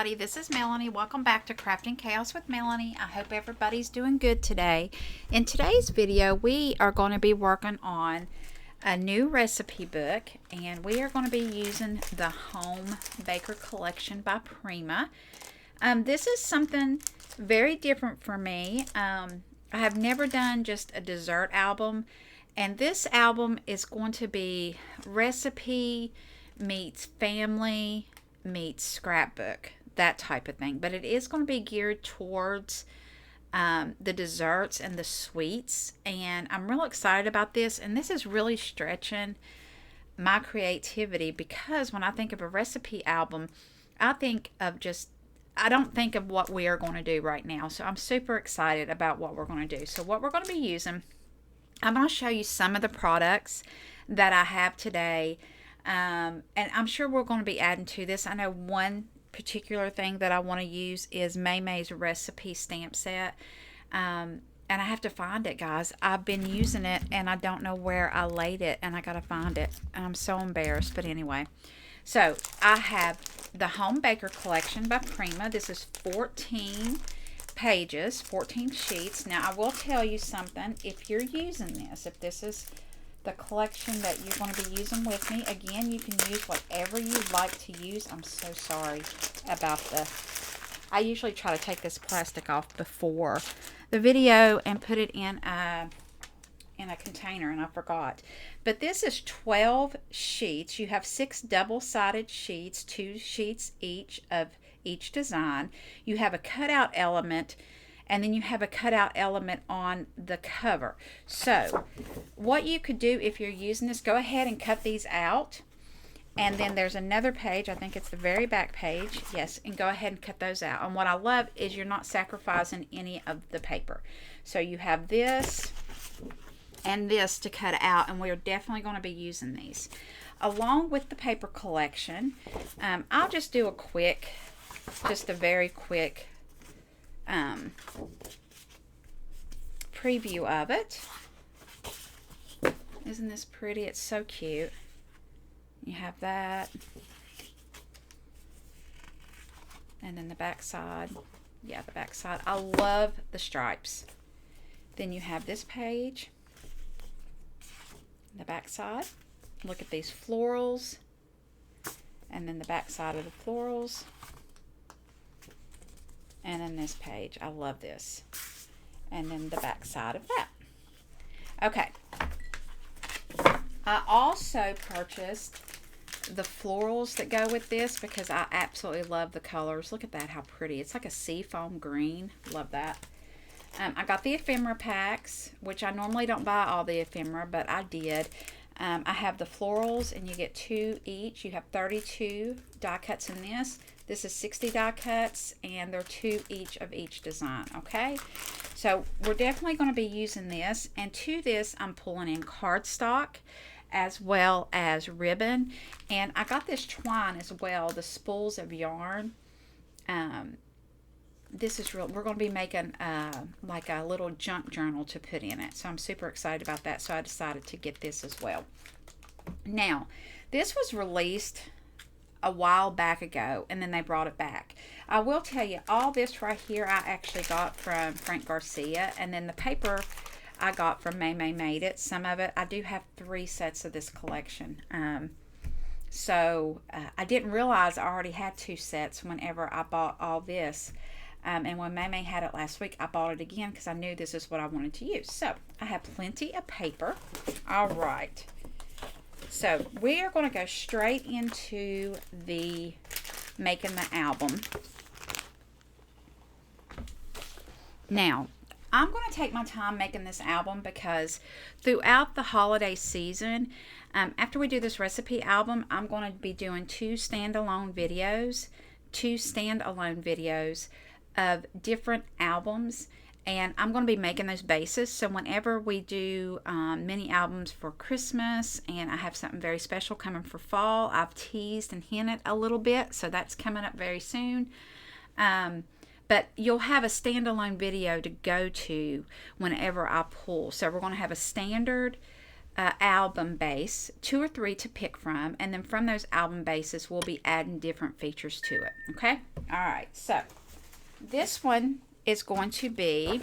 everybody, this is Melanie. Welcome back to Crafting Chaos with Melanie. I hope everybody's doing good today. In today's video, we are going to be working on a new recipe book, and we are going to be using the Home Baker Collection by Prima. This is something very different for me. I have never done just a dessert album, and this album is going to be recipe meets family meets scrapbook, that type of thing, but it is going to be geared towards the desserts and the sweets, and I'm real excited about this. And this is really stretching my creativity, because when I think of a recipe album, I don't think of what we are going to do right now. So I'm super excited about what we're going to do. So what we're going to be using, I'm going to show you some of the products that I have today. And I'm sure we're going to be adding to this. I know one particular thing that I want to use is May's recipe stamp set. And I have to find it, guys. I've been using it and I don't know where I laid it, and I got to find it. And I'm so embarrassed, but anyway. So I have the Home Baker Collection by Prima. This is 14 pages, 14 sheets. Now I will tell you something. If you're using this, if this is the collection that you're going to be using with me, again, you can use whatever you like to use. I'm so sorry about I usually try to take this plastic off before the video and put it in a container, and I forgot. But this is 12 sheets. You have 6 double-sided sheets, 2 sheets each of each design. You have a cutout element, and then you have a cutout element on the cover. So what you could do if you're using this, go ahead and cut these out. And then there's another page, I think it's the very back page, yes, and go ahead and cut those out. And what I love is you're not sacrificing any of the paper. So you have this and this to cut out, and we're definitely going to be using these. Along with the paper collection, I'll just do just a very quick preview of it. Isn't this pretty? It's so cute. You have that, and then the back side. Yeah, the back side. I love the stripes. Then you have this page, the back side. Look at these florals, and then the back side of the florals. And then this page, I love this. And then the back side of that. Okay. I also purchased the florals that go with this because I absolutely love the colors. Look at that, how pretty. It's like a seafoam green. Love that. I got the ephemera packs, which I normally don't buy all the ephemera, but I did. I have the florals, and you get 2 each. You have 32 die cuts in this. This is 60 die cuts, and they're 2 each of each design, okay? So we're definitely going to be using this, and to this I'm pulling in cardstock as well as ribbon, and I got this twine as well, the spools of yarn. This is real. We're going to be making like a little junk journal to put in it, so I'm super excited about that, so I decided to get this as well. Now, this was released a while back ago, and then they brought it back. I will tell you, all this right here I actually got from Frank Garcia, and then the paper I got from May Made It. Some of it, I do have 3 sets of this collection. So I didn't realize I already had 2 sets whenever I bought all this. And when May had it last week, I bought it again because I knew this is what I wanted to use. So I have plenty of paper. All right. So we are going to go straight into making the album. Now, I'm going to take my time making this album because throughout the holiday season, after we do this recipe album, I'm going to be doing 2 standalone videos of different albums, and I'm going to be making those bases. So whenever we do mini albums for Christmas, and I have something very special coming for fall, I've teased and hinted a little bit, so that's coming up very soon. But you'll have a standalone video to go to whenever I pull. So we're going to have a standard album base, 2 or 3 to pick from, and then from those album bases we'll be adding different features to it. Okay, all right, so this one is going to be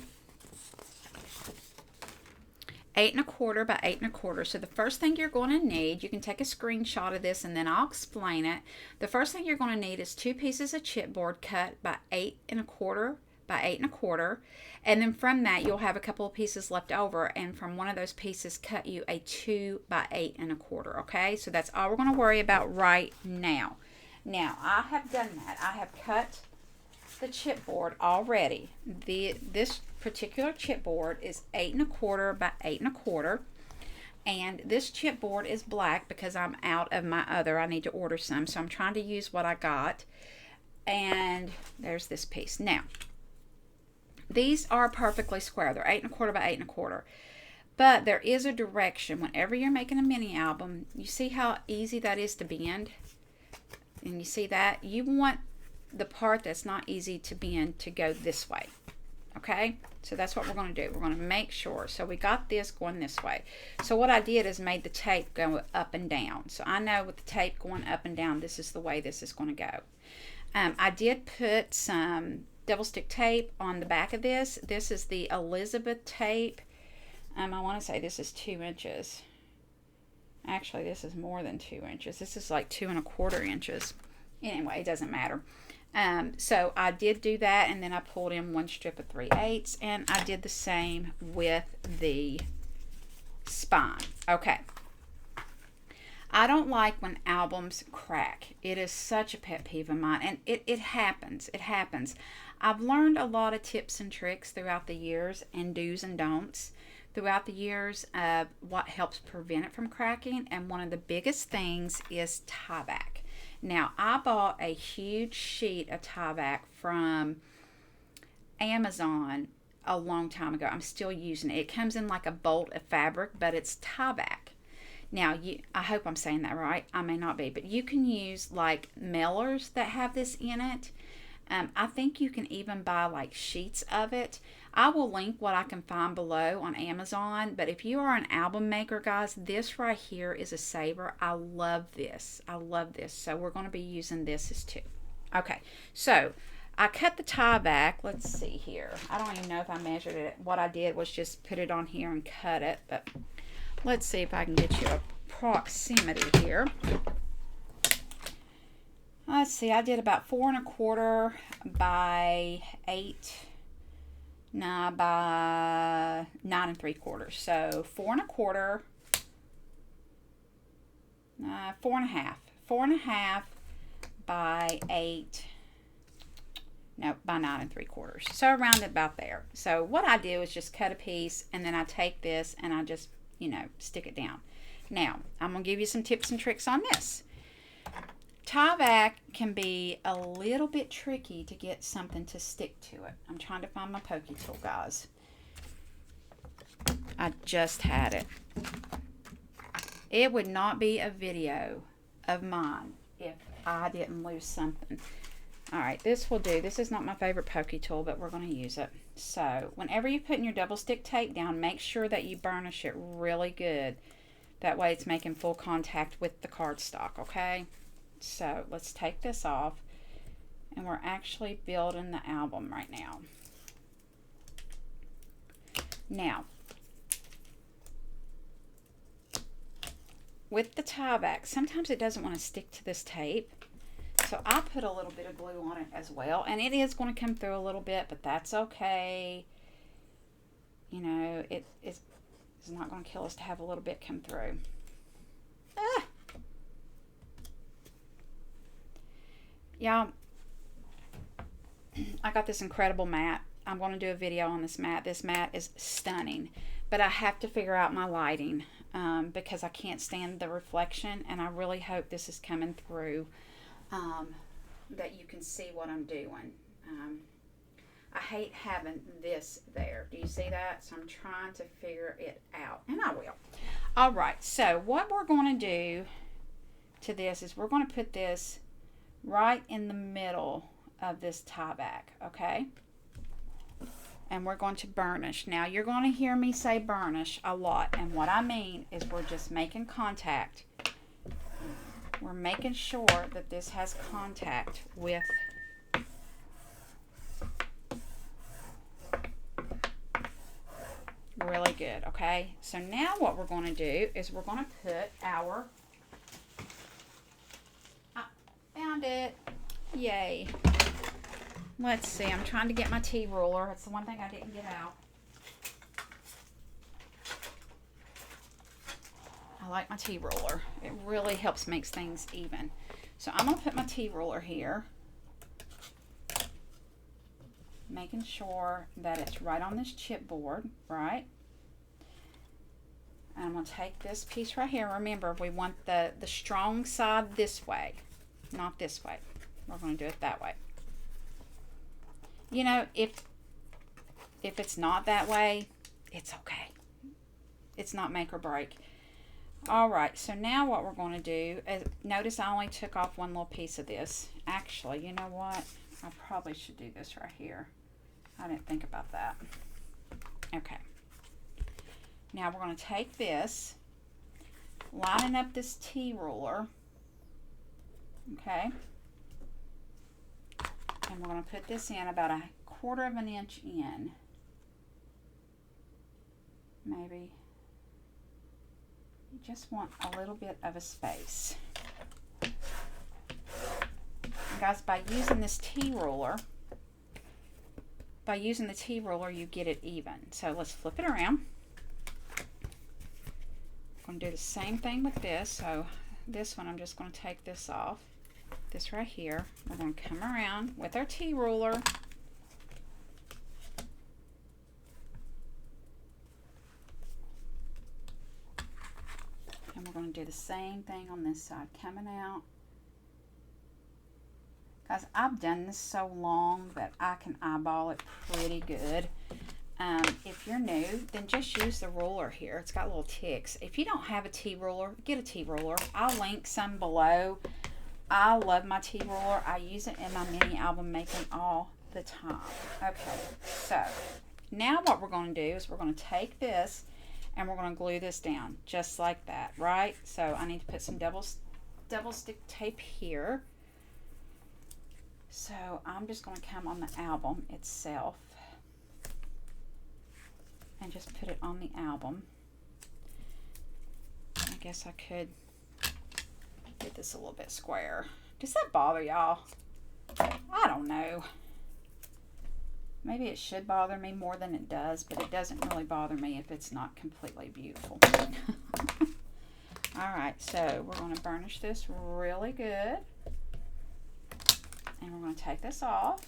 8 1/4 by 8 1/4. So the first thing you're going to need, you can take a screenshot of this and then I'll explain it. The first thing you're going to need is 2 pieces of chipboard cut by 8 1/4 by 8 1/4, and then from that you'll have a couple of pieces left over, and from one of those pieces cut you a 2 by 8 1/4. Okay, so that's all we're going to worry about right now. Now I have done that. I have cut the chipboard already. This particular chipboard is 8 1/4 by 8 1/4, and this chipboard is black because I'm out of my other. I need to order some, so I'm trying to use what I got. And there's this piece. Now these are perfectly square. They're 8 1/4 by 8 1/4. But there is a direction. Whenever you're making a mini album, you see how easy that is to bend? And you see that? You want the part that's not easy to bend to go this way. Okay? So that's what we're going to do. We're going to make sure. So we got this going this way. So what I did is made the tape go up and down. So I know with the tape going up and down, this is the way this is going to go. I did put some double stick tape on the back of this. This is the Elizabeth tape. I want to say this is 2 inches. Actually, this is more than 2 inches. This is like 2 1/4 inches. Anyway, it doesn't matter. So I did do that, and then I pulled in 1 strip of 3/8, and I did the same with the spine. Okay. I don't like when albums crack. It is such a pet peeve of mine, and it happens. It happens. I've learned a lot of tips and tricks throughout the years, and do's and don'ts throughout the years of what helps prevent it from cracking, and one of the biggest things is tie back. Now, I bought a huge sheet of tie back from Amazon a long time ago. I'm still using it. It comes in like a bolt of fabric, but it's tie back. Now, I hope I'm saying that right. I may not be, but you can use like mailers that have this in it. I think you can even buy like sheets of it. I will link what I can find below on Amazon, but if you are an album maker, guys, this right here is a saver. I love this. I love this. So we're going to be using this as too. Okay, so I cut the tie back. Let's see here. I don't even know if I measured it. What I did was just put it on here and cut it, but let's see if I can get you a proximity here. Let's see, I did about 4 1/4 by 9 3/4. So 4 1/4, 4 1/2. 4 1/2 by 9 3/4. So around about there. So what I do is just cut a piece, and then I take this and I just, stick it down. Now, I'm going to give you some tips and tricks on this. Tie back can be a little bit tricky to get something to stick to it. I'm trying to find my pokey tool, guys. I just had it. It would not be a video of mine if I didn't lose something. All right, this will do. This is not my favorite pokey tool, but we're going to use it. So whenever you're putting your double stick tape down, make sure that you burnish it really good. That way it's making full contact with the cardstock, okay? So let's take this off, and we're actually building the album right now. Now, with the tie back, sometimes it doesn't want to stick to this tape. So I put a little bit of glue on it as well, and it is going to come through a little bit, but that's okay. It's not going to kill us to have a little bit come through. Y'all, I got this incredible mat. I'm going to do a video on this mat. This mat is stunning, but I have to figure out my lighting because I can't stand the reflection, and I really hope this is coming through, that you can see what I'm doing. I hate having this there. Do you see that? So I'm trying to figure it out, and I will. All right, so what we're going to do to this is we're going to put this right in the middle of this tie back, okay? and we're going to burnish. Now you're going to hear me say burnish a lot, and what I mean is we're just making contact. We're making sure that this has contact with really good. Okay, so now what we're going to do is we're going to put our, I found it, yay. Let's see, I'm trying to get my tea ruler. That's the one thing I didn't get out. I like my tea ruler. It really helps make things even. So I'm going to put my tea ruler here, making sure that it's right on this chipboard, right? And I'm going to take this piece right here. Remember, we want the strong side this way, not this way. We're going to do it that way. You know, if it's not that way, it's okay. It's not make or break. Alright, so now what we're going to do is, notice I only took off one little piece of this. Actually, you know what? I probably should do this right here. I didn't think about that. Okay. Now we're going to take this, lining up this tea ruler, okay, and we're going to put this in about 1/4 of an inch in, maybe. You just want a little bit of a space. And guys, by using this tea ruler, you get it even. So let's flip it around. I'm going to do the same thing with this. So this one, I'm just going to take this off. This right here. We're going to come around with our tea ruler. And we're going to do the same thing on this side, coming out. Guys, I've done this so long that I can eyeball it pretty good. If you're new, then just use the ruler here. It's got little ticks. If you don't have a tea ruler, get a tea ruler. I'll link some below. I love my tea ruler. I use it in my mini album making all the time. Okay, so now what we're going to do is we're going to take this and we're going to glue this down just like that, right? So I need to put some double stick tape here. So I'm just going to come on the album itself and just put it on the album. I guess I could get this a little bit square. Does that bother y'all? I don't know. Maybe it should bother me more than it does, but it doesn't really bother me if it's not completely beautiful. Alright, so we're going to burnish this really good. And we're going to take this off.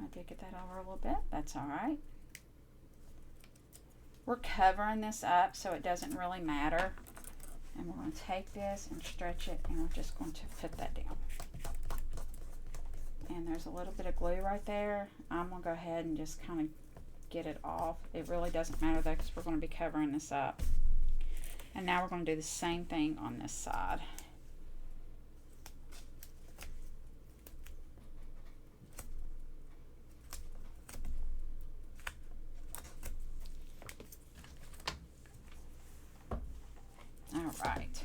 I did get that over a little bit. That's alright. We're covering this up so it doesn't really matter. And we're going to take this and stretch it, and we're just going to put that down. And there's a little bit of glue right there. I'm going to go ahead and just kind of get it off. It really doesn't matter though, because we're going to be covering this up. And now we're going to do the same thing on this side. Alright.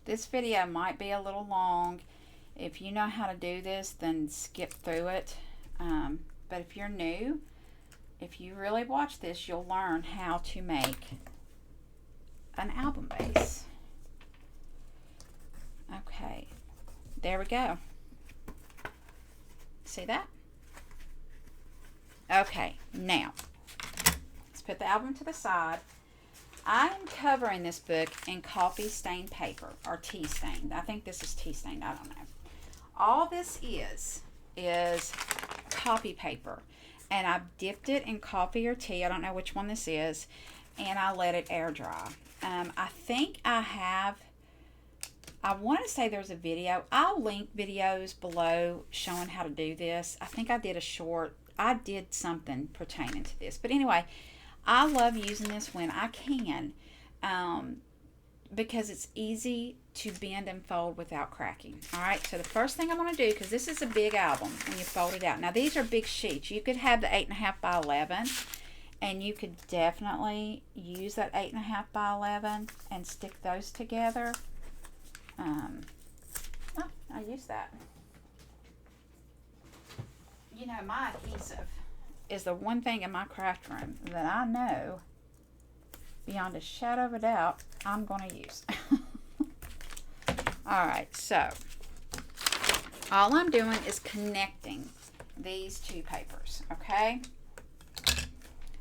This video might be a little long. If you know how to do this, then skip through it. But if you're new, if you really watch this, you'll learn how to make an album base. Okay, there we go. See that? Okay, now let's put the album to the side. I'm covering this book in coffee stained paper, or tea stained. I think this is tea stained, I don't know. All this is copy paper, and I've dipped it in coffee or tea, I don't know which one this is, and I let it air dry. I think I want to say there's a video. I'll link videos below showing how to do this. I think I did a short, I did something pertaining to this. But anyway, I love using this when I can, because it's easy to bend and fold without cracking. Alright, so the first thing I'm going to do, because this is a big album when you fold it out. Now these are big sheets. You could have the 8.5 by 11, and you could definitely use that 8.5 by 11 and stick those together. I use that. You know, my adhesive is the one thing in my craft room that I know beyond a shadow of a doubt I'm going to use. Alright, so all I'm doing is connecting these two papers, okay?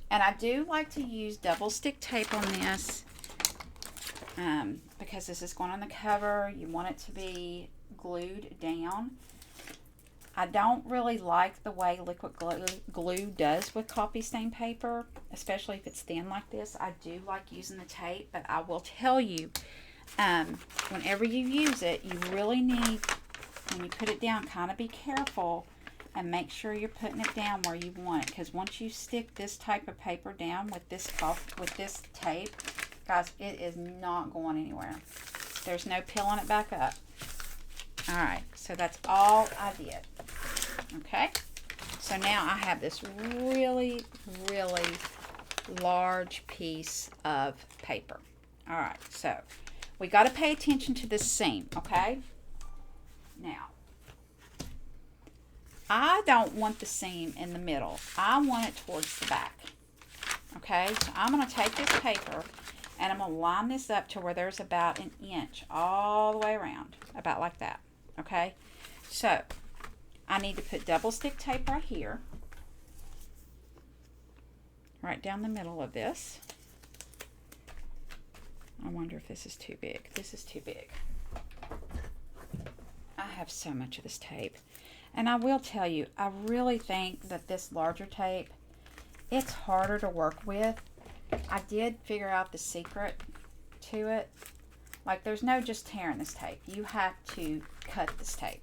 And I do like to use double stick tape on this because this is going on the cover. You want it to be glued down. I don't really like the way liquid glue does with coffee stain paper, especially if it's thin like this. I do like using the tape, but I will tell you, whenever you use it, you really need, when you put it down, kind of be careful and make sure you're putting it down where you want it. Because once you stick this type of paper down with this tape, guys, it is not going anywhere. There's no peeling it back up. Alright, so that's all I did. Okay, so now I have this really, really large piece of paper. Alright, so we got to pay attention to this seam, okay? Now, I don't want the seam in the middle. I want it towards the back. Okay, so I'm going to take this paper and I'm going to line this up to where there's about 1 inch all the way around, about like that. Okay, so I need to put double stick tape right here, right down the middle of this. I wonder if this is too big. This is too big. I have so much of this tape. And I will tell you, I really think that this larger tape, it's harder to work with. I did figure out the secret to it. Like, there's no just tearing this tape. You have to cut this tape.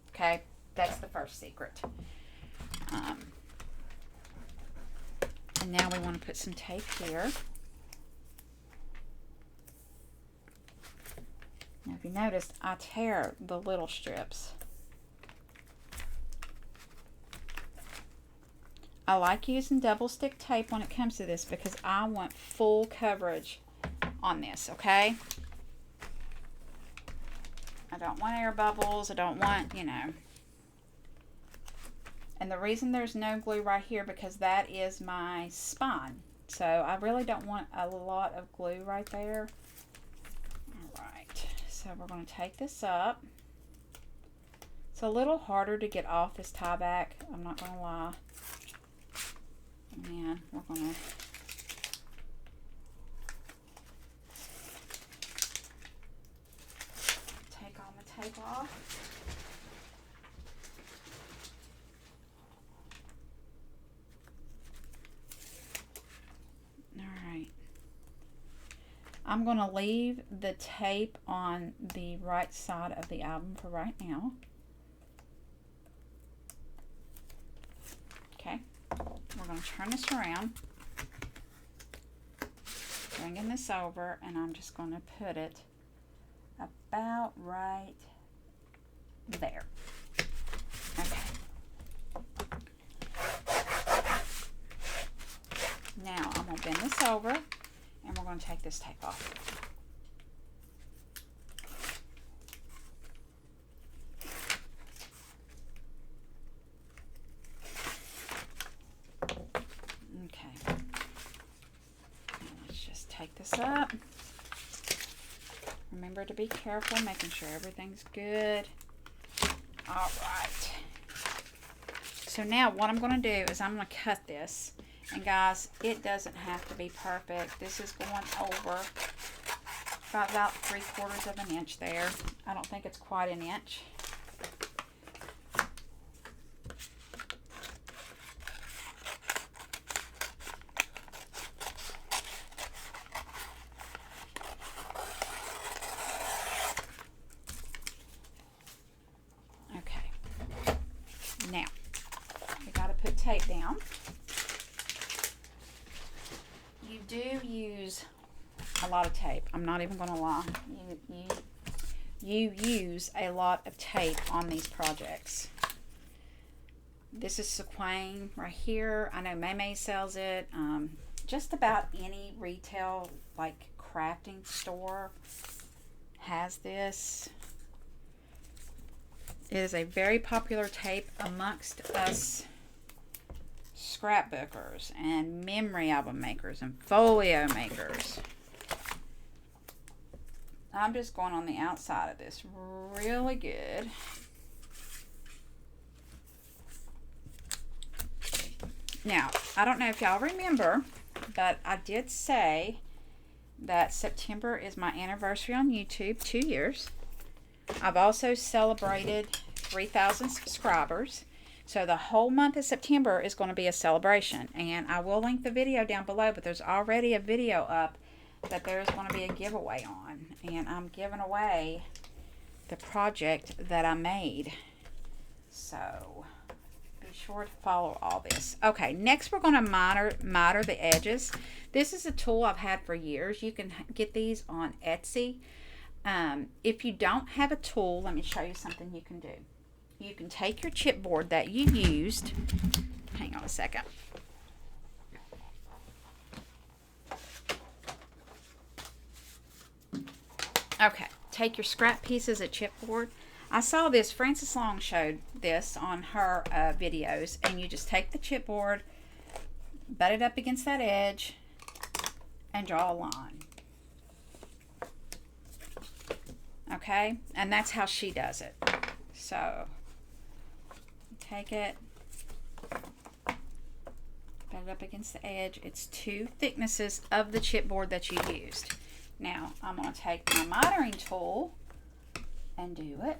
Okay? That's the first secret. And now we want to put some tape here. Now, if you noticed, I tear the little strips. I like using double stick tape when it comes to this because I want full coverage on this, okay? I don't want air bubbles. I don't want, you know. And the reason there's no glue right here because that is my spine. So I really don't want a lot of glue right there. Alright, so we're going to take this up. It's a little harder to get off this tie back, I'm not going to lie. And we're going to take all the tape off. Alright. I'm going to leave the tape on the right side of the album for right now. Okay. We're going to turn this around, bringing this over, and I'm just going to put it about right there. Okay. Now I'm going to bend this over, and we're going to take this tape off. Take this up. Remember to be careful, making sure everything's good. All right. So now what I'm going to do is I'm going to cut this. And guys, it doesn't have to be perfect. This is going over about 3/4 of an inch there. I don't think it's quite an inch. Now, we got to put tape down. do use a lot of tape. I'm not even going to lie. You use a lot of tape on these projects. This is sequin right here. I know May sells it. Just about any retail, like crafting store, has this. It is a very popular tape amongst us scrapbookers and memory album makers and folio makers. I'm just going on the outside of this really good. Now, I don't know if y'all remember, but I did say that September is my anniversary on YouTube, 2 years. I've also celebrated 3,000 subscribers. So the whole month of September is going to be a celebration. And I will link the video down below, but there's already a video up that there's going to be a giveaway on. And I'm giving away the project that I made. So be sure to follow all this. Okay, next we're going to miter the edges. This is a tool I've had for years. You can get these on Etsy. If you don't have a tool, let me show you something you can do. You can take your chipboard that you used. Hang on a second. Okay, take your scrap pieces of chipboard. I saw this, Frances Long showed this on her videos, and you just take the chipboard, butt it up against that edge, and draw a line. Okay, and that's how she does it. So, take it, butt it up against the edge. It's 2 thicknesses of the chipboard that you used. Now, I'm going to take my mitering tool and do it.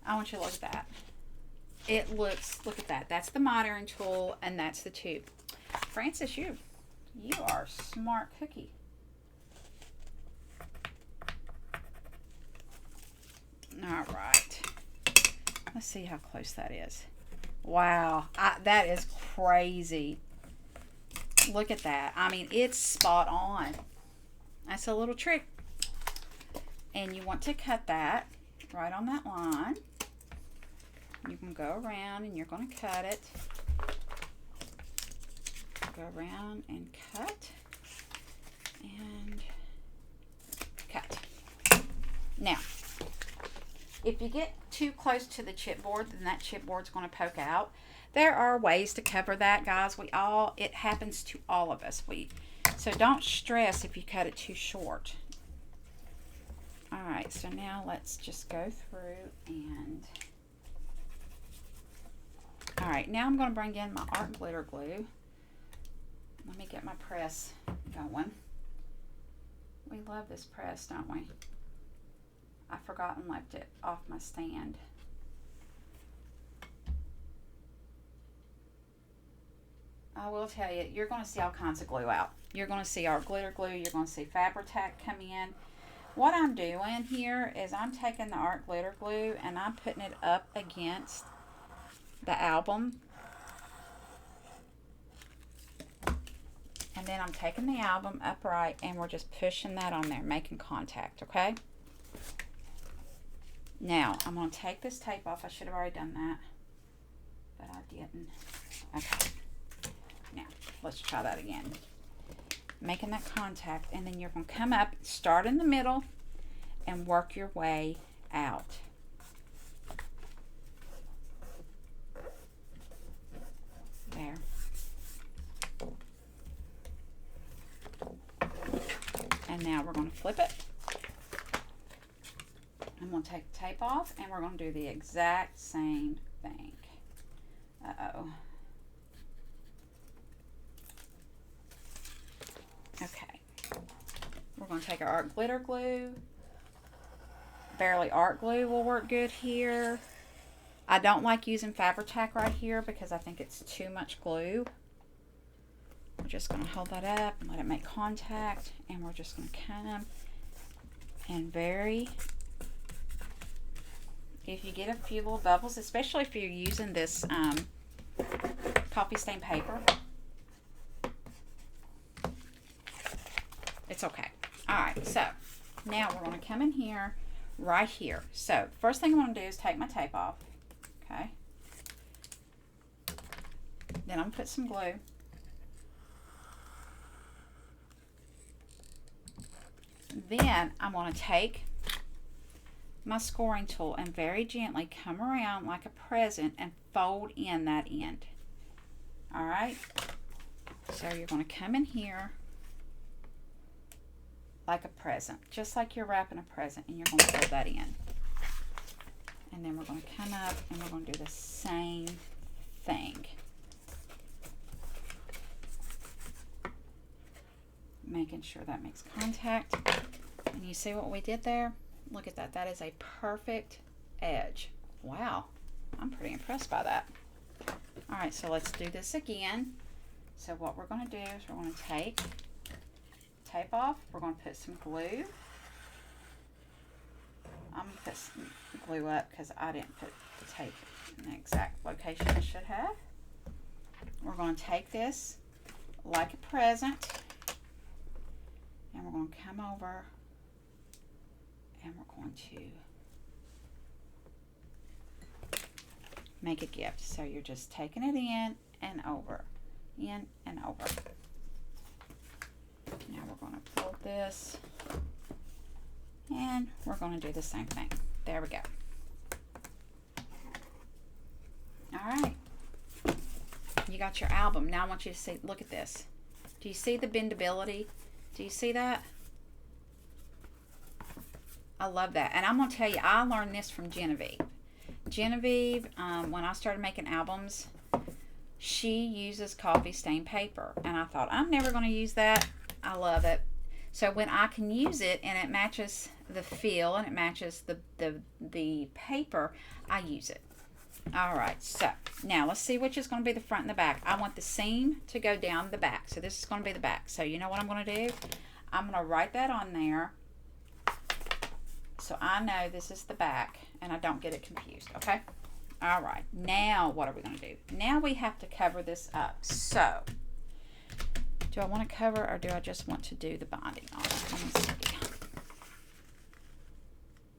I want you to look at that. It looks, look at that. That's the mitering tool, and that's the tube. Frances, you are a smart cookie. All right. Let's see how close that is. Wow, that is crazy. Look at that. I mean, it's spot on. That's a little trick. And you want to cut that right on that line. You can go around and you're going to cut it. Go around and cut. And cut. Now, if you get too close to the chipboard, then that chipboard's going to poke out. There are ways to cover that, guys. It happens to all of us. So don't stress if you cut it too short. All right, so now let's just go through and... All right, now I'm going to bring in my art glitter glue. Let me get my press going. We love this press, don't we? I forgot and left it off my stand. I will tell you, you're going to see all kinds of glue out. You're going to see our glitter glue. You're going to see Fabri-Tac come in. What I'm doing here is I'm taking the art glitter glue and I'm putting it up against the album. And then I'm taking the album upright and we're just pushing that on there, making contact, okay? Now, I'm going to take this tape off. I should have already done that, but I didn't. Okay. Now, let's try that again. Making that contact, and then you're going to come up, start in the middle, and work your way out. There. And now we're going to flip it. I'm going to take the tape off, and we're going to do the exact same thing. Uh-oh. Okay. We're going to take our art glitter glue. Barely art glue will work good here. I don't like using Fabri-Tac right here because I think it's too much glue. We're just going to hold that up and let it make contact, and we're just going to come and if you get a few little bubbles, especially if you're using this coffee stain paper, It's okay. All right, so now we're going to come in here, right here. So first thing I'm going to do is take my tape off. Okay. Then I'm going to put some glue. Then I'm going to take my scoring tool and very gently come around like a present and fold in that end. All right. So you're going to come in here like a present, just like you're wrapping a present, and you're going to fold that in. And then we're going to come up and we're going to do the same thing. Making sure that makes contact. And you see what we did there? Look at that. That is a perfect edge. Wow. I'm pretty impressed by that. All right, so let's do this again. So what we're going to do is we're going to take tape off. We're going to put some glue. I'm going to put some glue up because I didn't put the tape in the exact location I should have. We're going to take this like a present, and we're going to come over and we're going to make a gift. So you're just taking it in and over, in and over. Now we're going to fold this and we're going to do the same thing. There we go. All right. You got your album. Now I want you to see, look at this. Do you see the bendability? Do you see that? I love that. And I'm going to tell you, I learned this from Genevieve. Genevieve, when I started making albums, she uses coffee stain paper. And I thought, I'm never going to use that. I love it. So when I can use it and it matches the feel and it matches the paper, I use it. All right, so now let's see which is going to be the front and the back. I want the seam to go down the back. So this is going to be the back. So you know what I'm going to do? I'm going to write that on there so I know this is the back and I don't get it confused, okay? All right, now what are we going to do? Now we have to cover this up. So do I want to cover or do I just want to do the binding on it? Let me see.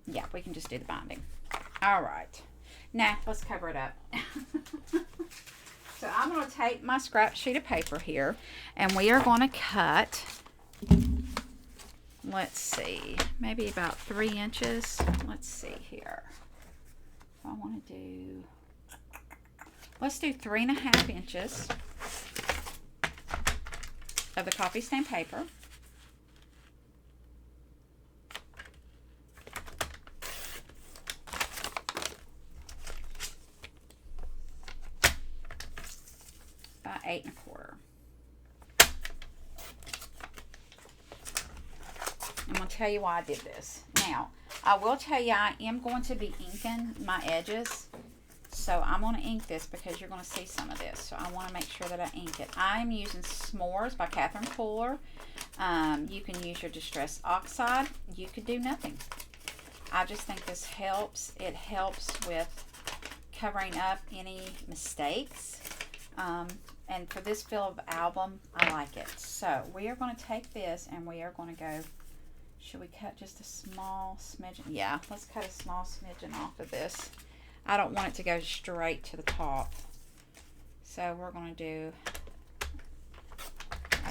Yeah, we can just do the binding. All right. Now, let's cover it up. So I'm going to take my scrap sheet of paper here, and we are going to cut, let's see, maybe about 3 inches. Let's see here. I want to do, let's do 3.5 inches of the coffee stain paper. By 8.25. I'm going to tell you why I did this. Now, I will tell you I am going to be inking my edges. So I'm going to ink this because you're going to see some of this. So I want to make sure that I ink it. I'm using S'mores by Catherine Fuller. You can use your Distress Oxide. You could do nothing. I just think this helps. It helps with covering up any mistakes. And for this feel of album, I like it. So we are going to take this and we are going to go, should we cut just a small smidgen? Yeah, let's cut a small smidgen off of this. I don't want it to go straight to the top. So we're going to do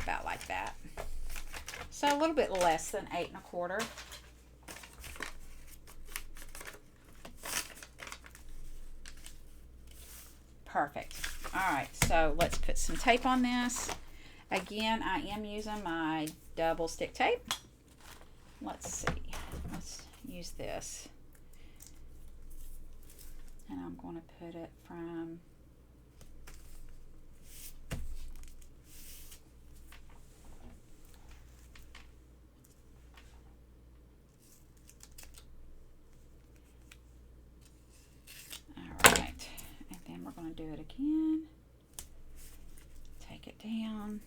about like that. So a little bit less than 8.25. Perfect. All right, so let's put some tape on this. Again, I am using my double stick tape. Let's see. Let's use this. And I'm going to put it from we're going to do it again. Take it down.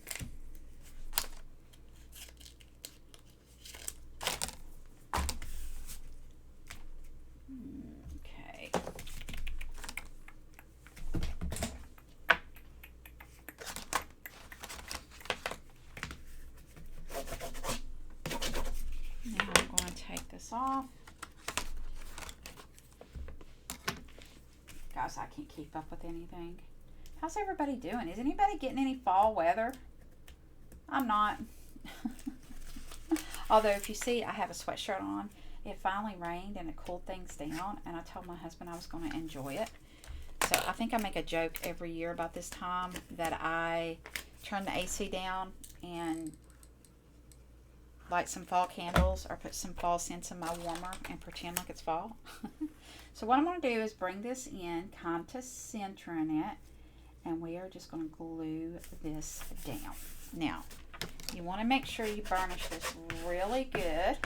Okay. off. Guys, I can't keep up with anything. How's everybody doing? Is anybody getting any fall weather? I'm not. Although, if you see, I have a sweatshirt on. It finally rained and it cooled things down, and I told my husband I was going to enjoy it. So I think I make a joke every year about this time that I turn the AC down and light some fall candles or put some fall scents in my warmer and pretend like it's fall. So what I'm going to do is bring this in, kind to centering it, and we are just going to glue this down. Now, you want to make sure you burnish this really good.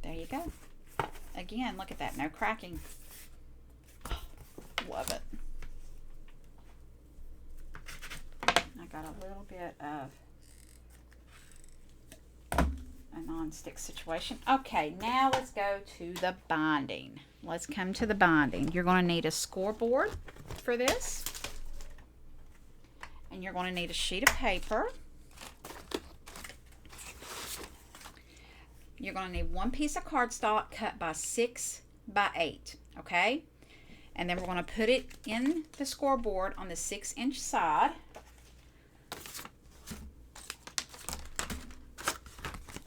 There you go. Again, look at that, no cracking. Oh, love it. I got a little bit of a non-stick situation. Okay, now let's go to the binding. Let's come to the binding. You're going to need a scoreboard for this. And you're going to need a sheet of paper. You're going to need one piece of cardstock cut by 6 by 8, okay? And then we're going to put it in the scoreboard on the 6-inch side.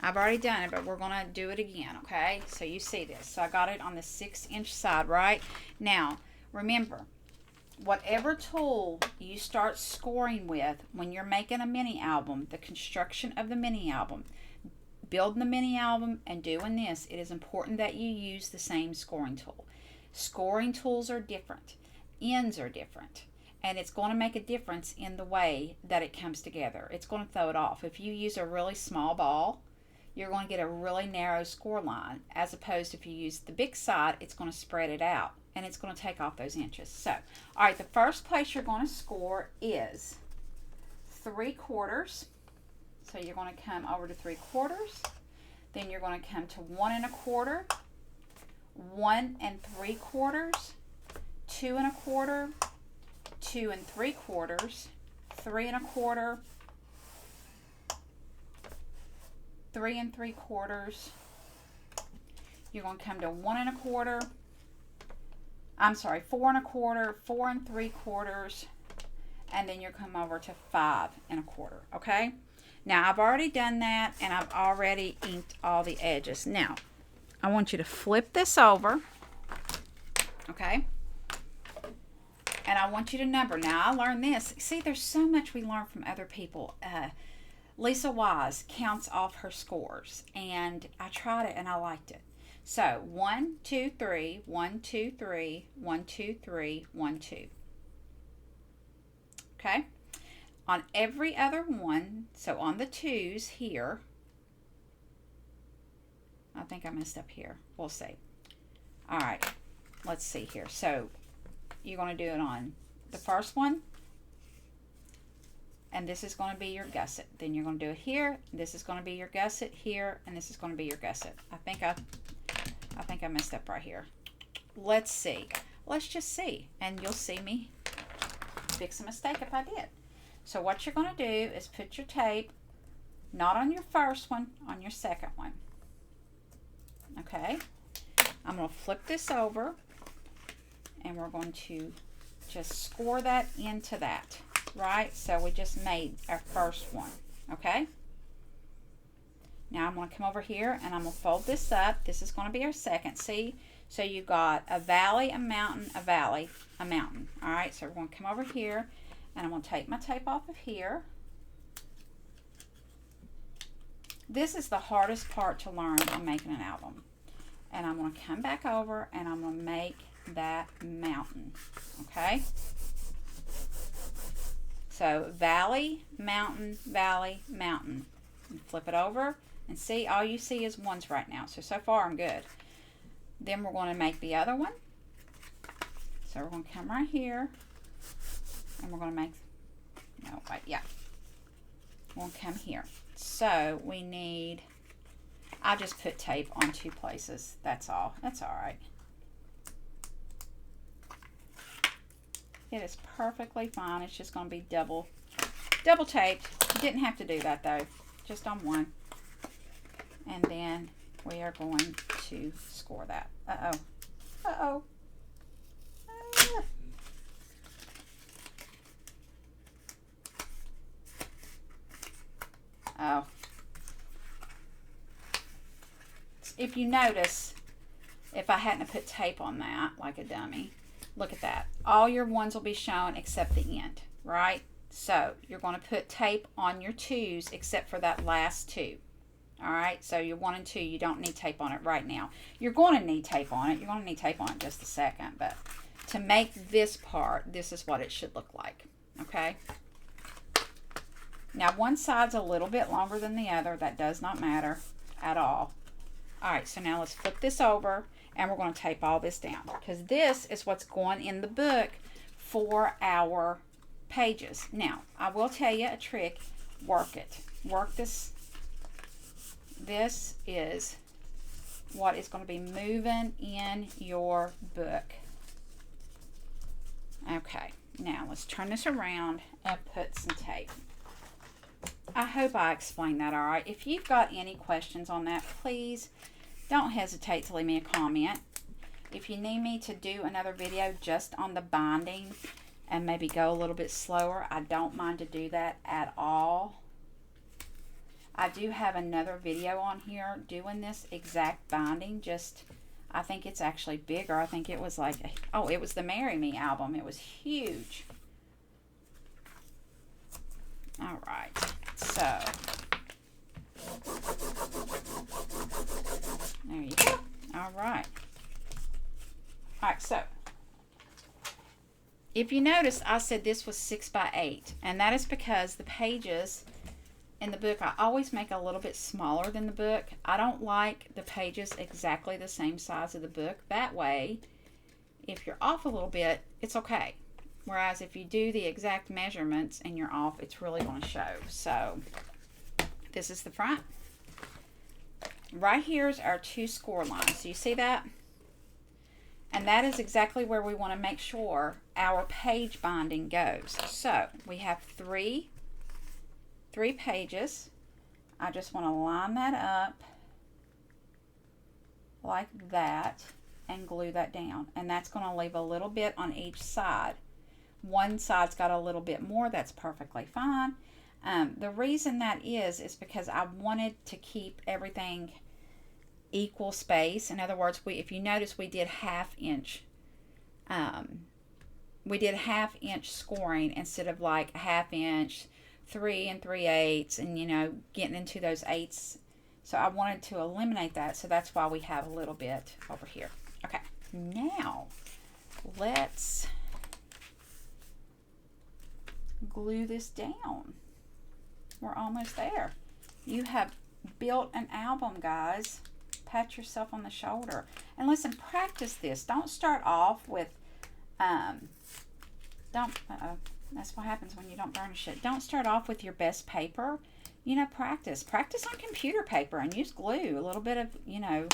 I've already done it, but we're going to do it again, okay? So you see this. So I got it on the 6-inch side, right? Now, remember, whatever tool you start scoring with when you're making a mini album, the construction of the mini album, building the mini album and doing this, it is important that you use the same scoring tool. Scoring tools are different. Ends are different. And it's going to make a difference in the way that it comes together. It's going to throw it off. If you use a really small ball, you're going to get a really narrow score line. As opposed to if you use the big side, it's going to spread it out. And it's going to take off those inches. So, all right, the first place you're going to score is 3/4. So you're going to come over to 3/4. Then you're going to come to 1 1/4, 1 3/4, 2 1/4, 2 3/4, 3 1/4, 3 3/4. You're going to come to 1 1/4. I'm sorry, 4 1/4, 4 3/4, and then you're come over to 5 1/4. Okay. Now, I've already done that, and I've already inked all the edges. Now, I want you to flip this over, okay? And I want you to number. Now, I learned this. See, there's so much we learn from other people. Lisa Wise counts off her scores, and I tried it, and I liked it. So, 1, 2, 3, 1, 2, 3, 1, 2, 3, 1, 2. Okay? On every other one, so on the 2s here, I think I messed up here. We'll see. All right, let's see here. So you're going to do it on the first one, and this is going to be your gusset. Then you're going to do it here. This is going to be your gusset here, and this is going to be your gusset. I think I messed up right here. Let's see. Let's just see, and you'll see me fix a mistake if I did. So what you're going to do is put your tape, not on your first one, on your second one. Okay? I'm going to flip this over, and we're going to just score that into that, right? So we just made our first one, okay? Now I'm going to come over here, and I'm going to fold this up. This is going to be our second. See? So you've got a valley, a mountain, a valley, a mountain. All right? So we're going to come over here. And I'm going to take my tape off of here. This is the hardest part to learn in making an album. And I'm going to come back over and I'm going to make that mountain. Okay? So valley, mountain, valley, mountain. And flip it over and see, all you see is ones right now. So far I'm good. Then we're going to make the other one. So we're going to come right here. And we're going to make, no, wait, yeah. We'll come here. So we need, I just put tape on 2 places. That's all. That's all right. It is perfectly fine. It's just going to be double taped. You didn't have to do that though, just on one. And then we are going to score that. Uh-oh. Uh-oh. Oh. If you notice, if I hadn't put tape on that like a dummy, look at that. All your ones will be shown except the end, right? So you're going to put tape on your 2s except for that last 2. All right, so your 1 and 2, you don't need tape on it right now. You're going to need tape on it. You're going to need tape on it in just a second. But to make this part, this is what it should look like, okay? Now, one side's a little bit longer than the other. That does not matter at all. All right, so now let's flip this over, and we're going to tape all this down because this is what's going in the book for our pages. Now, I will tell you a trick. Work it. Work this. This is what is going to be moving in your book. Okay, now let's turn this around and put some tape. I hope I explained that all right. If you've got any questions on that, please don't hesitate to leave me a comment. If you need me to do another video just on the binding and maybe go a little bit slower, I don't mind to do that at all. I do have another video on here doing this exact binding, just I think it's actually bigger. I think it was like, oh, it was the Marry Me album. It was huge. All right, so there you go. All right. All right, so if you notice, I said this was 6 by 8, and that is because the pages in the book, I always make a little bit smaller than the book. I don't like the pages exactly the same size of the book. That way, if you're off a little bit, it's okay. Whereas if you do the exact measurements and you're off, it's really going to show. So this is the front. Right here is our 2 score lines. So you see that? And that is exactly where we want to make sure our page binding goes. So we have three pages. I just want to line that up like that and glue that down. And that's going to leave a little bit on each side. One side's got a little bit more. That's perfectly fine. The reason that is because I wanted to keep everything equal space. In other words, if you notice, we did half-inch. We did half-inch scoring instead of like a half-inch, 3 3/8, and you know, getting into those 8s. So I wanted to eliminate that. So that's why we have a little bit over here. Okay, now let's glue this down. We're almost there. You have built an album, guys. Pat yourself on the shoulder. And listen, practice this. Don't start off with, that's what happens when you don't burnish it. Don't start off with your best paper. You know, practice. Practice on computer paper and use glue. A little bit of, you know,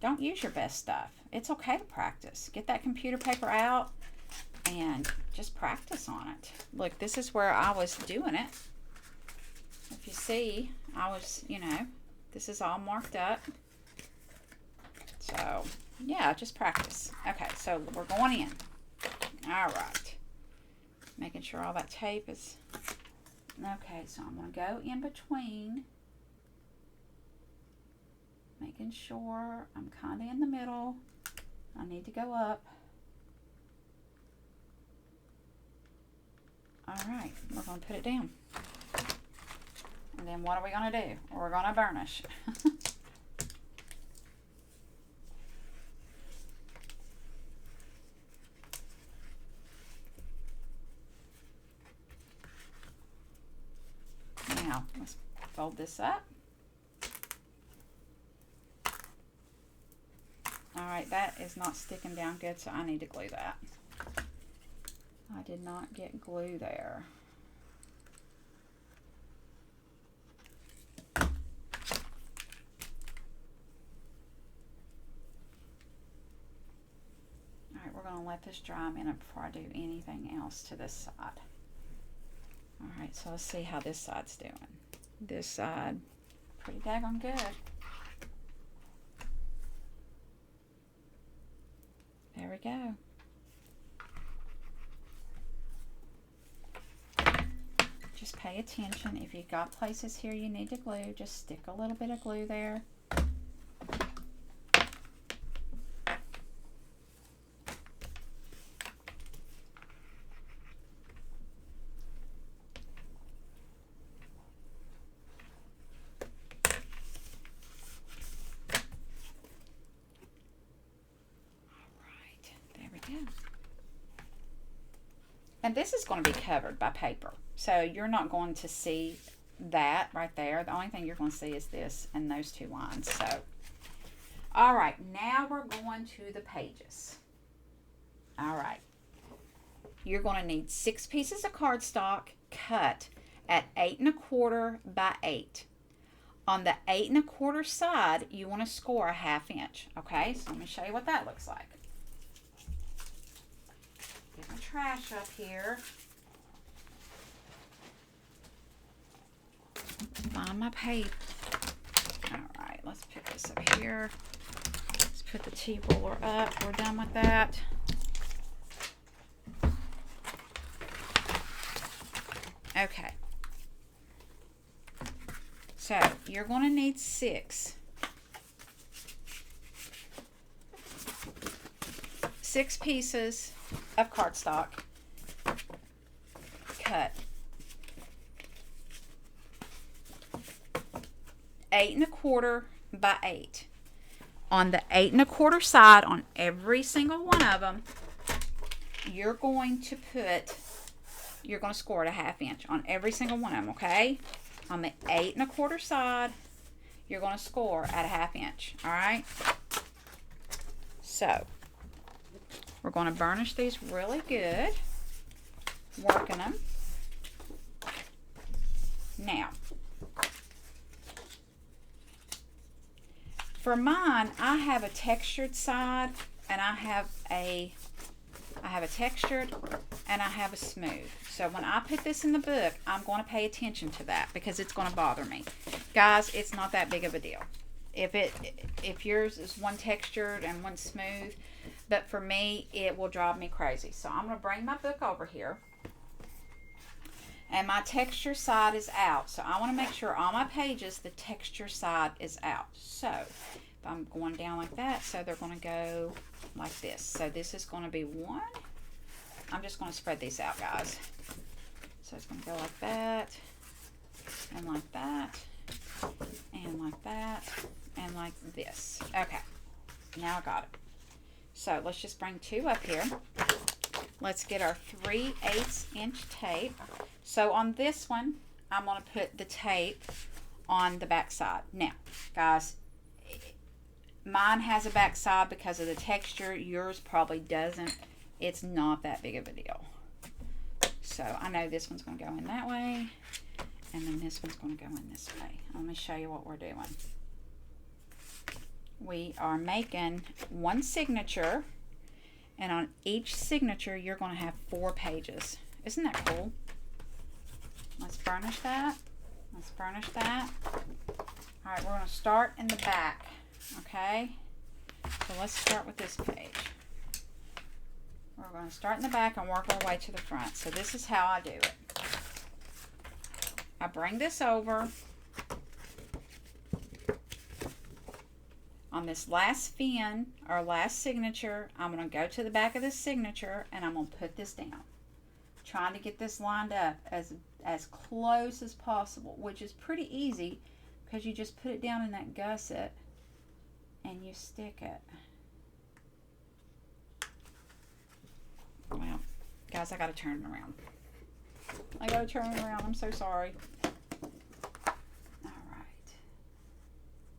don't use your best stuff. It's okay to practice. Get that computer paper out and just practice on it. Look, this is where I was doing it. If you see, I was, you know, this is all marked up. So, yeah, just practice. Okay, so we're going in. All right. Making sure all that tape is... Okay, so I'm going to go in between. Making sure I'm kind of in the middle. I need to go up. All right, we're going to put it down. And then what are we going to do? We're going to burnish. Now, let's fold this up. All right, that is not sticking down good, so I need to glue that. I did not get glue there. All right, we're going to let this dry a minute before I do anything else to this side. Alright, so let's see how this side's doing. This side, pretty daggone good. There we go. Just pay attention. If you've got places here you need to glue, just stick a little bit of glue there. And this is going to be covered by paper, so you're not going to see that right there. The only thing you're going to see is this and those two lines. So, all right, now we're going to the pages. All right, you're going to need 6 pieces of cardstock cut at 8 1/4 by 8. On the 8 1/4 side, you want to score a 1/2 inch. Okay, so let me show you what that looks like. Get my trash up here. Find my paper. Alright, let's pick this up here. Let's put the T-roller up. We're done with that. Okay. So, you're going to need 6 pieces of cardstock cut 8 1/4 by 8. On the 8 1/4 side, on every single one of them, you're going to score at a 1/2 inch on every single one of them, okay? On the 8 1/4 side, you're going to score at a 1/2 inch, all right? So, we're going to burnish these really good, working them. Now, for mine, I have a textured side, and I have a textured, and I have a smooth. So when I put this in the book, I'm going to pay attention to that because it's going to bother me. Guys, it's not that big of a deal. If yours is one textured and one smooth, but for me, it will drive me crazy. So I'm going to bring my book over here. And my texture side is out. So I want to make sure on my pages, the texture side is out. So if I'm going down like that, so they're going to go like this. So this is going to be one. I'm just going to spread these out, guys. So it's going to go like that, and like that, and like that, and like this. Okay, now I got it. So let's just bring 2 up here. Let's get our 3/8 inch tape. So on this one, I'm going to put the tape on the back side. Now, guys, mine has a back side because of the texture. Yours probably doesn't. It's not that big of a deal. So I know this one's going to go in that way, and then this one's going to go in this way. Let me show you what we're doing. We are making one signature, and on each signature, you're going to have 4 pages. Isn't that cool? Let's burnish that. Let's burnish that. All right, we're going to start in the back, okay? So let's start with this page. We're going to start in the back and work our way to the front. So this is how I do it. I bring this over. On this last fin, or last signature, I'm going to go to the back of this signature and I'm going to put this down. Trying to get this lined up as close as possible, which is pretty easy because you just put it down in that gusset and you stick it. Well, guys, I got to turn it around. I got to turn it around. I'm so sorry. All right.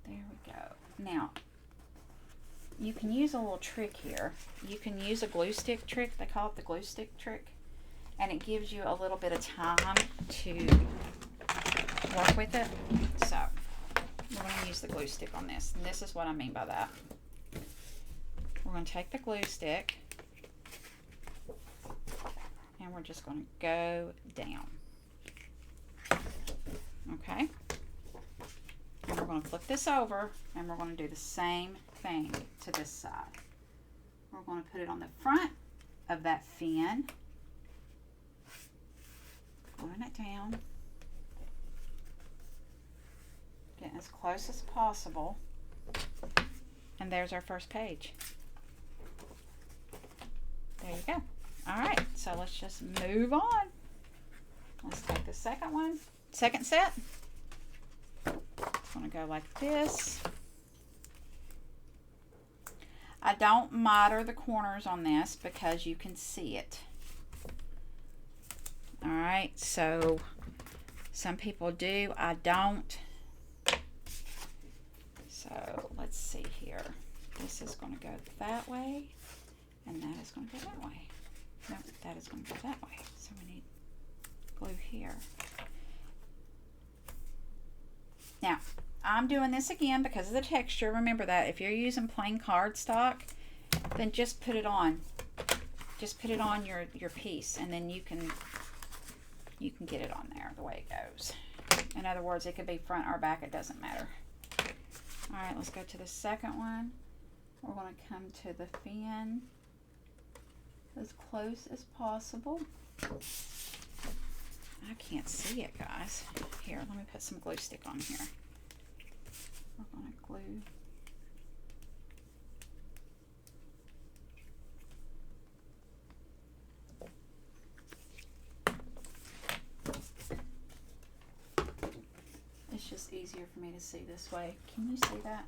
There we go. Now, you can use a little trick here. You can use a glue stick trick. They call it the glue stick trick. And it gives you a little bit of time to work with it. So, we're going to use the glue stick on this. And this is what I mean by that. We're going to take the glue stick. we're just going to go down. Okay. And we're going to flip this over, and we're going to do the same thing to this side. We're going to put it on the front of that fin, gluing it down, getting as close as possible, and there's our first page. There you go. All right, so let's just move on. Let's take the second set. It's going to go like this. I don't miter the corners on this because you can see it. All right, so some people do, I don't. So let's see here. This is going to go that way, and that is going to go that way. No, that is going to go that way. So we need glue here. Now, I'm doing this again because of the texture. Remember that if you're using plain cardstock, then just put it on. Just put it on your piece, and then you can get it on there the way it goes. In other words, it could be front or back, it doesn't matter. All right, let's go to the second one. We're going to come to the fin as close as possible. I can't see it, guys. Here, let me put some glue stick on here. We're going to glue. It's just easier for me to see this way. Can you see that?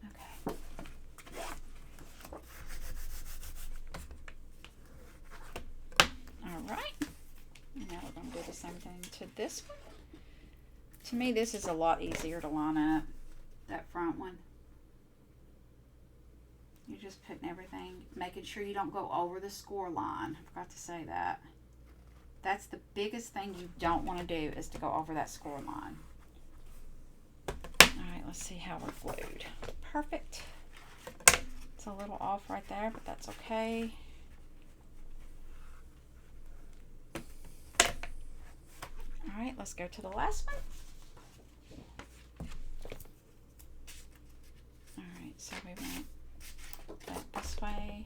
Okay. All right. Now we're going to do the same thing to this one. To me, this is a lot easier to line up, that front one. You're just putting everything, making sure you don't go over the score line. I forgot to say that. That's the biggest thing you don't want to do, is to go over that score line. All right, let's see how we're glued. Perfect. It's a little off right there, but that's okay. All right, let's go to the last one. All right, so we want that this way.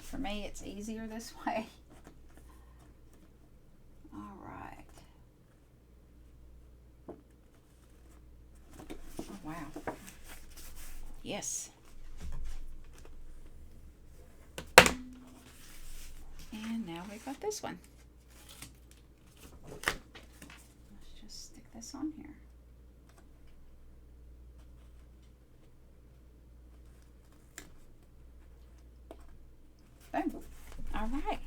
For me, it's easier this way. All right. Oh, wow. Yes. And now we got this one. Let's just stick this on here. Boom. All right.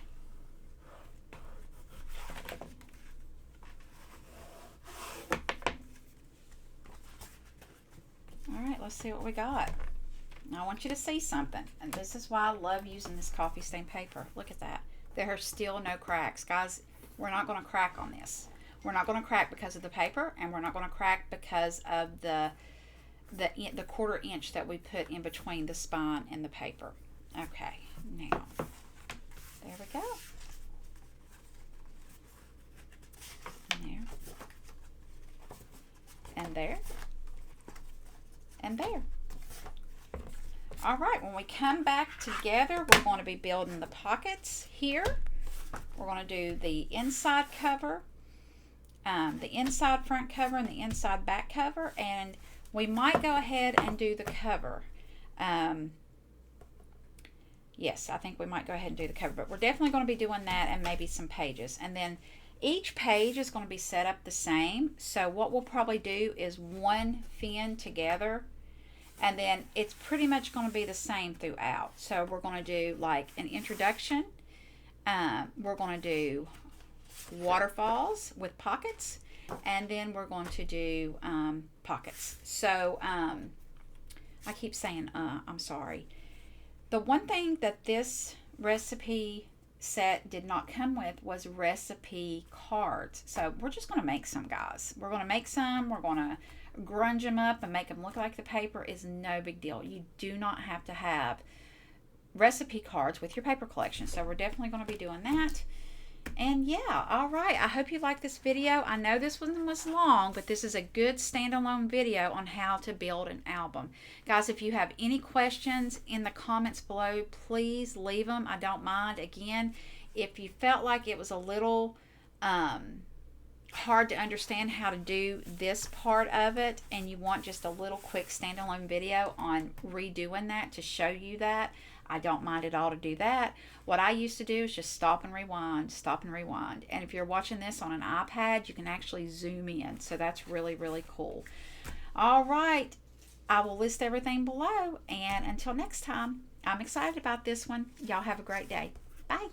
All right, let's see what we got. Now I want you to see something, and this is why I love using this coffee stain paper. Look at that. There are still no cracks. Guys, we're not going to crack on this. We're not going to crack because of the paper, and we're not going to crack because of the 1/4 inch that we put in between the spine and the paper. Okay, now, there we go. And there. And there. All right, when we come back together, we're going to be building the pockets here. We're going to do the inside cover, the inside front cover, and the inside back cover, and we might go ahead and do the cover. Yes, I think we might go ahead and do the cover, but we're definitely going to be doing that and maybe some pages. And then each page is going to be set up the same. So what we'll probably do is one fin together, And then it's pretty much going to be the same throughout. So we're going to do like an introduction. We're going to do waterfalls with pockets. And then we're going to do pockets. So I keep saying, I'm sorry. The one thing that this recipe set did not come with was recipe cards. So we're just going to make some, guys. We're going to make some. We're going to grunge them up and make them look like the paper. Is no big deal. You do not have to have recipe cards with your paper collection. So we're definitely going to be doing that. And yeah, all right. I hope you liked this video. I know this one was long, but this is a good standalone video on how to build an album. Guys, if you have any questions in the comments below, please leave them. I don't mind. Again, if you felt like it was a little hard to understand how to do this part of it and you want just a little quick standalone video on redoing that to show you that, I don't mind at all to do that. What I used to do is just stop and rewind, stop and rewind. And if you're watching this on an iPad, you can actually zoom in. So that's really, really cool. All right. I will list everything below. And until next time, I'm excited about this one. Y'all have a great day. Bye.